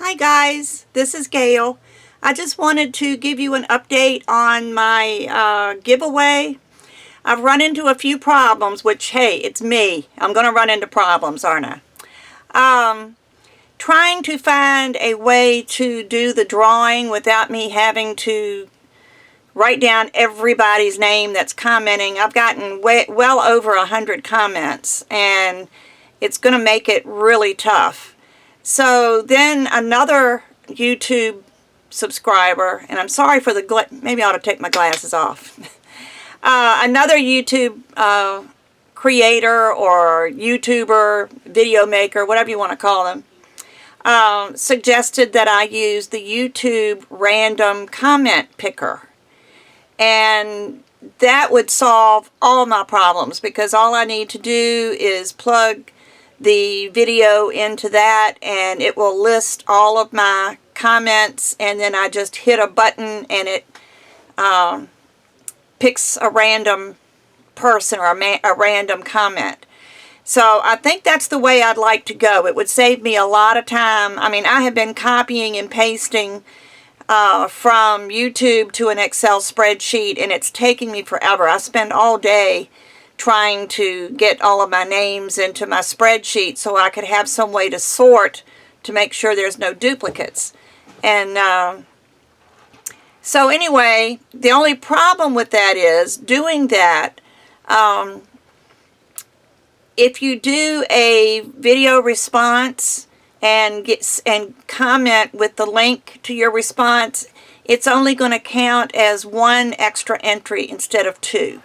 Hi guys, this is Gail. I just wanted to give you an update on my giveaway. I've run into a few problems, which, hey, it's me. I'm going to run into problems, aren't I? Trying to find a way to do the drawing without me having to write down everybody's name that's commenting. I've gotten well over 100 comments, and it's going to make it really tough. So then another YouTube subscriber, and I'm sorry for the maybe I ought to take my glasses off. Another YouTube creator or YouTuber, video maker, whatever you want to call them, suggested that I use the YouTube random comment picker. And that would solve all my problems, because all I need to do is plug the video into that and it will list all of my comments, and then I just hit a button and it picks a random person or a random comment. So I think that's the way I'd like to go. It would save me a lot of time. I mean, I have been copying and pasting from YouTube to an Excel spreadsheet, and it's taking me forever. I spend all day trying to get all of my names into my spreadsheet so I could have some way to sort to make sure there's no duplicates. And so anyway, the only problem with that is doing that. If you do a video response and comment with the link to your response, it's only going to count as one extra entry instead of two.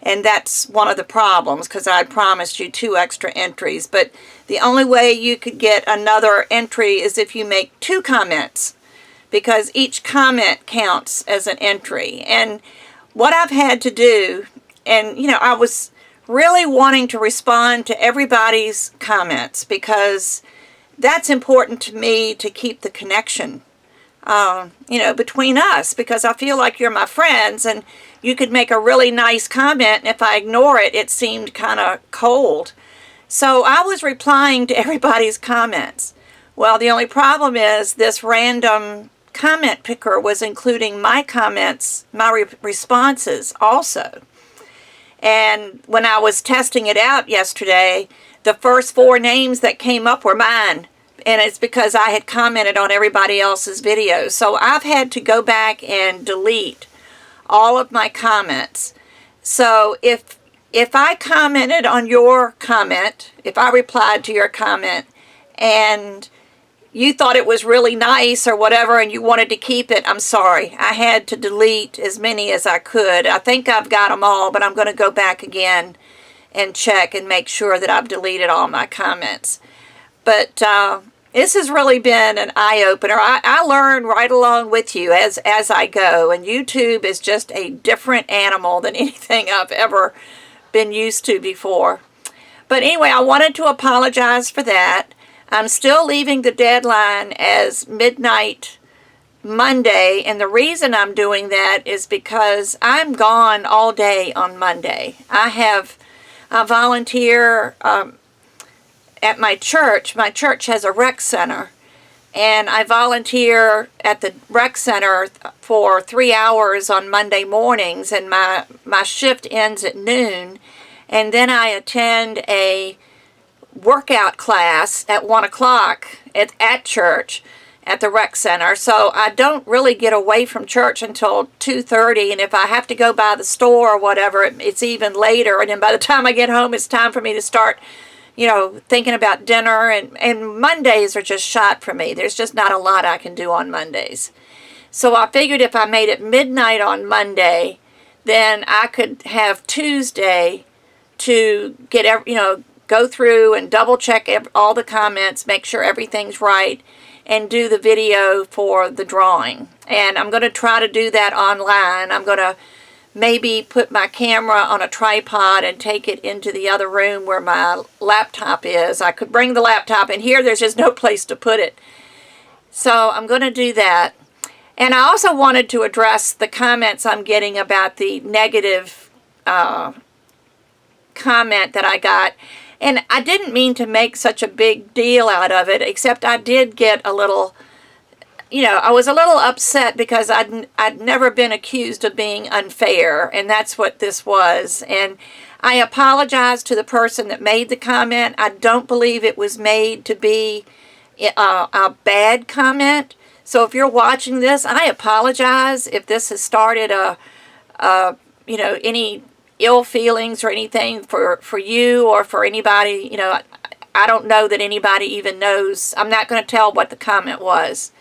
And that's one of the problems, because I promised you 2 extra entries. But the only way you could get another entry is if you make 2 comments, because each comment counts as an entry. And what I've had to do, and you know, I was really wanting to respond to everybody's comments, because that's important to me to keep the connection between us, because I feel like you're my friends, and you could make a really nice comment, and if I ignore it, it seemed kind of cold. So I was replying to everybody's comments. Well, the only problem is this random comment picker was including my comments, my responses also. And when I was testing it out yesterday, the first 4 names that came up were mine. And it's because I had commented on everybody else's videos. So I've had to go back and delete all of my comments. So if I commented on your comment, if I replied to your comment, and you thought it was really nice or whatever and you wanted to keep it, I'm sorry. I had to delete as many as I could. I think I've got them all, but I'm going to go back again and check and make sure that I've deleted all my comments. But this has really been an eye-opener. I learn right along with you as I go, and YouTube is just a different animal than anything I've ever been used to before. But anyway, I wanted to apologize for that. I'm still leaving the deadline as midnight Monday, and the reason I'm doing that is because I'm gone all day on Monday. I volunteer at my church. My church has a rec center, and I volunteer at the rec center for 3 hours on Monday mornings, and my shift ends at noon, and then I attend a workout class at 1 o'clock at church at the rec center. So I don't really get away from church until 2:30, and if I have to go by the store or whatever, it's even later, and then by the time I get home, it's time for me to start thinking about dinner, and Mondays are just shot for me. There's just not a lot I can do on Mondays. So I figured if I made it midnight on Monday, then I could have Tuesday to get go through and double check all the comments, make sure everything's right, and do the video for the drawing. And I'm going to try to do that online. I'm going to maybe put my camera on a tripod and take it into the other room where my laptop is. I could bring the laptop in here. There's just no place to put it. So I'm going to do that. And I also wanted to address the comments I'm getting about the negative comment that I got. And I didn't mean to make such a big deal out of it, except I did get a little you know, I was a little upset because I'd never been accused of being unfair, and that's what this was. And I apologize to the person that made the comment. I don't believe it was made to be a bad comment. So if you're watching this, I apologize if this has started you know, any ill feelings or anything for you or for anybody. You know, I don't know that anybody even knows. I'm not going to tell what the comment was.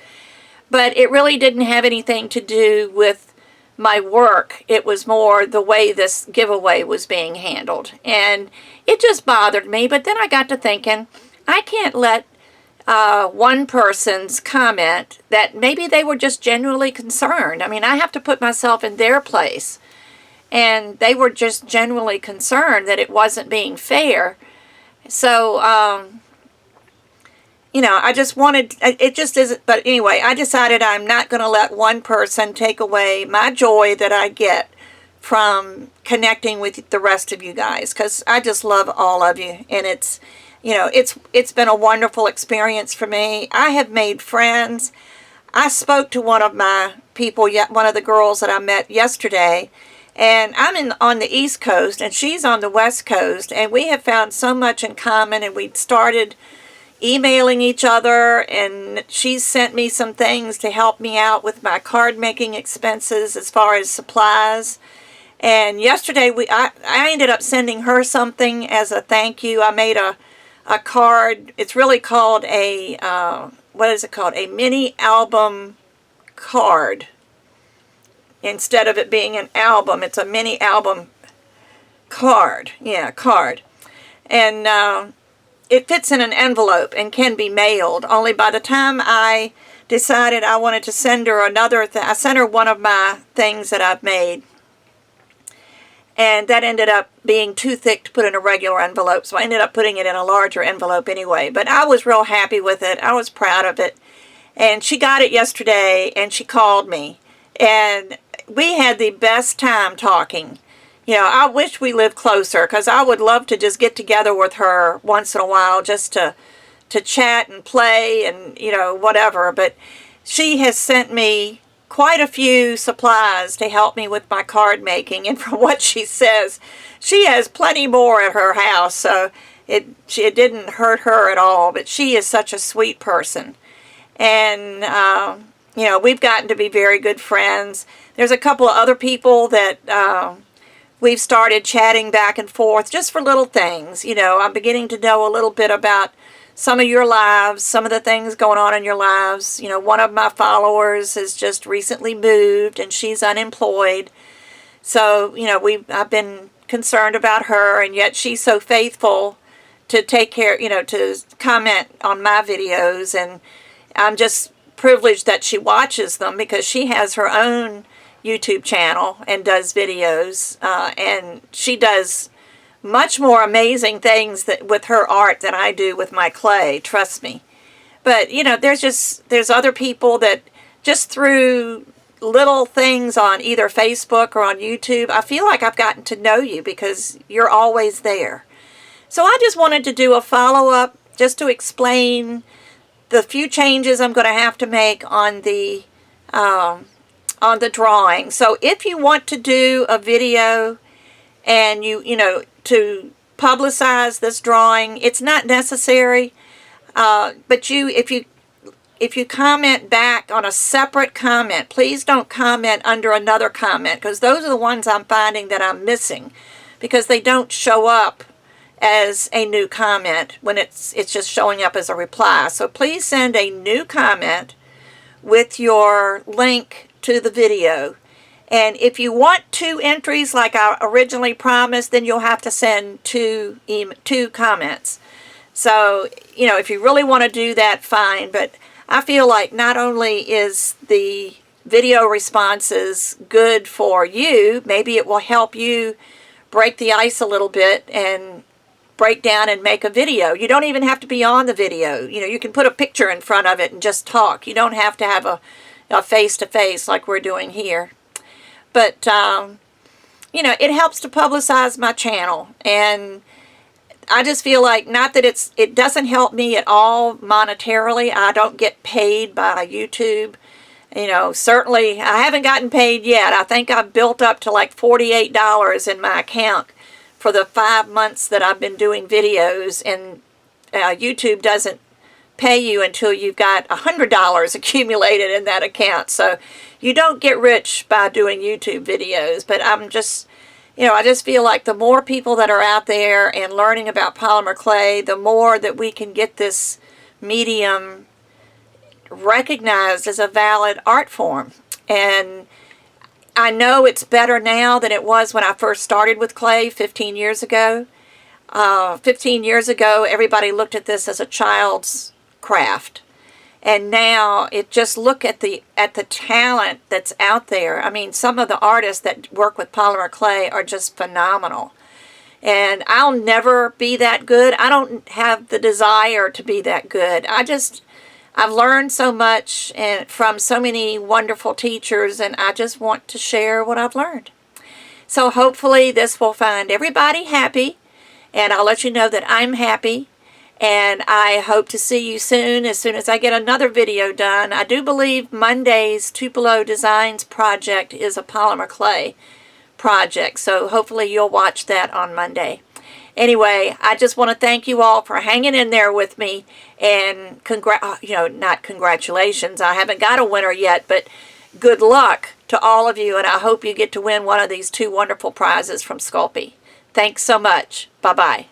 But it really didn't have anything to do with my work. It was more the way this giveaway was being handled. And it just bothered me. But then I got to thinking, I can't let one person's comment that maybe they were just genuinely concerned. I mean, I have to put myself in their place. And they were just genuinely concerned that it wasn't being fair. So, you know, I just wanted, it just isn't, but anyway, I decided I'm not going to let one person take away my joy that I get from connecting with the rest of you guys, because I just love all of you, and it's, you know, it's been a wonderful experience for me. I have made friends. I spoke to one of my people, one of the girls that I met yesterday, and I'm on the East Coast, and she's on the West Coast, and we have found so much in common, and we started emailing each other, and she's sent me some things to help me out with my card making expenses as far as supplies. And yesterday I ended up sending her something as a thank you. I made a card. It's really called a what is it called? A mini album card. Instead of it being an album, it's a mini album card. Yeah, card. And it fits in an envelope and can be mailed. Only by the time I decided I wanted to send her another thing, I sent her one of my things that I've made. And that ended up being too thick to put in a regular envelope, so I ended up putting it in a larger envelope anyway. But I was real happy with it. I was proud of it. And she got it yesterday, and she called me. And we had the best time talking. You know, I wish we lived closer, because I would love to just get together with her once in a while just to chat and play and, you know, whatever. But she has sent me quite a few supplies to help me with my card making. And from what she says, she has plenty more at her house. So it didn't hurt her at all. But she is such a sweet person. And, you know, we've gotten to be very good friends. There's a couple of other people that we've started chatting back and forth just for little things. You know, I'm beginning to know a little bit about some of your lives, some of the things going on in your lives. You know, one of my followers has just recently moved, and she's unemployed. So, you know, I've been concerned about her, and yet she's so faithful to take care, you know, to comment on my videos. And I'm just privileged that she watches them, because she has her own YouTube channel and does videos, and she does much more amazing things with her art than I do with my clay, trust me. But, you know, there's other people that just through little things on either Facebook or on YouTube, I feel like I've gotten to know you because you're always there. So I just wanted to do a follow-up just to explain the few changes I'm going to have to make on the drawing. So if you want to do a video and you know, to publicize this drawing, it's not necessary. But if you comment back on a separate comment, please don't comment under another comment, because those are the ones I'm finding that I'm missing, because they don't show up as a new comment when it's just showing up as a reply. So please send a new comment with your link to the video. And if you want 2 entries like I originally promised, then you'll have to send two comments. So, you know, if you really want to do that, fine. But I feel like not only is the video responses good for you, maybe it will help you break the ice a little bit and break down and make a video. You don't even have to be on the video. You know, you can put a picture in front of it and just talk. You don't have to have a face-to-face like we're doing here. But, you know, it helps to publicize my channel. And I just feel like, not that it doesn't help me at all monetarily. I don't get paid by YouTube. You know, certainly I haven't gotten paid yet. I think I've built up to like $48 in my account for the 5 months that I've been doing videos, and YouTube doesn't pay you until you've got $100 accumulated in that account. So you don't get rich by doing YouTube videos, but I'm just, you know, I just feel like the more people that are out there and learning about polymer clay, the more that we can get this medium recognized as a valid art form. And I know it's better now than it was when I first started with clay 15 years ago. 15 years ago, everybody looked at this as a child's craft. And now, just look at the talent that's out there. I mean, some of the artists that work with polymer clay are just phenomenal. And I'll never be that good. I don't have the desire to be that good. I've learned so much and from so many wonderful teachers, and I just want to share what I've learned. So hopefully this will find everybody happy, and I'll let you know that I'm happy. And I hope to see you soon as I get another video done. I do believe Monday's Tupelo Designs project is a polymer clay project, so hopefully you'll watch that on Monday. Anyway, I just want to thank you all for hanging in there with me, and not congratulations, I haven't got a winner yet, but good luck to all of you, and I hope you get to win one of these 2 wonderful prizes from Sculpey. Thanks so much. Bye-bye.